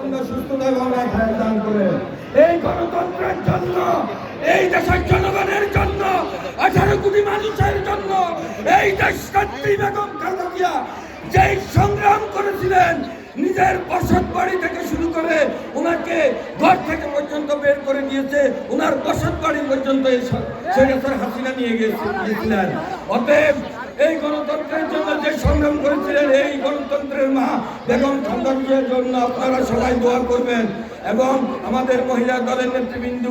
সুন্দর সুস্থতা ভাবনায় খায় দান করেন। এই গণতন্ত্রের জন্য, এই দেশের জনগণের জন্য, 18 কোটি মানুষের জন্য, এই দেশনেত্রী বেগম খালেদা জিয়া যেই সংগ্রাম করেছিলেন, নিজের বসত বাড়ি থেকে শুরু করে ওনাকে ঘর থেকে পর্যন্ত বের করে দিয়েছে, ওনার বসত বাড়ি পর্যন্ত স্বৈরাচার হাসিনা নিয়ে গিয়েছিলেন। অতএব এই গণতন্ত্রের জন্য যে সংগ্রাম করেছিলেন, এই গণতন্ত্রের মা বেগম খালেদা জিয়ার জন্য আপনারা সবাই দোয়া করবেন। এবং আমাদের মহিলা দলের নেতৃবৃন্দ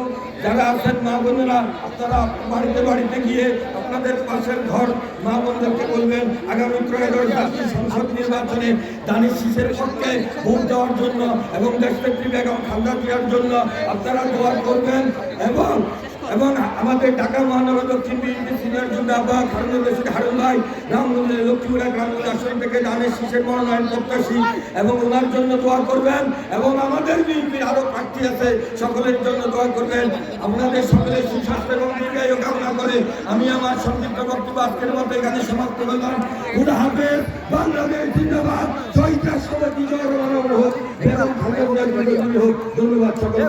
যারা আছেন, মা বোনেরা, আপনারা বাড়িতে বাড়িতে গিয়ে আপনাদের পাশের ঘর মা বোনদেরকে বলবেন আগামী ত্রয়োদশ জাতীয় সংসদ নির্বাচনে দানিশ শীষের পক্ষে ভোট দেওয়ার জন্য এবং দেশনেত্রী বেগম খালেদা জিয়ার জন্য আপনারা দোয়া করবেন। এবং আমাদের ঢাকা মহানগর দক্ষিণ বিএনপি সিনিয়র যুগ্ম আহ্বায়ক হারুন ভাই রামগঞ্জের লক্ষ্মীপুরা গ্রামগঞ্জ আসন থেকে দানিশ শীষের মনোনয়ন প্রত্যাশী, এবং ওনার জন্য দোয়া করবেন। এবং আমাদের বিএনপির আরো প্রার্থী আছে, সকলের জন্য দোয়া করবেন। আপনাদের সকলের সুস্বাস্থ্য এবং দীর্ঘায়ু কামনা করে আমি আমার সংক্ষিপ্ত বক্তব্য আজকের মতো এখানে সমাপ্ত করলাম। খুদা হাফেজ। বাংলাদেশ জিন্দাবাদ। শহীদ রাষ্ট্রপতি জিয়াউর রহমান হোক, বেগম খালেদা জিয়া হোক। ধন্যবাদ সকলকে।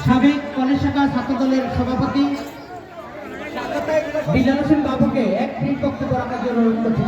সাবেক কলেজ শাখা ছাত্র দলের সভাপতি বিলাল হোসেন বাবুকে 1 মিনিট বক্তব্য রাখার জন্য অনুরোধ করছি।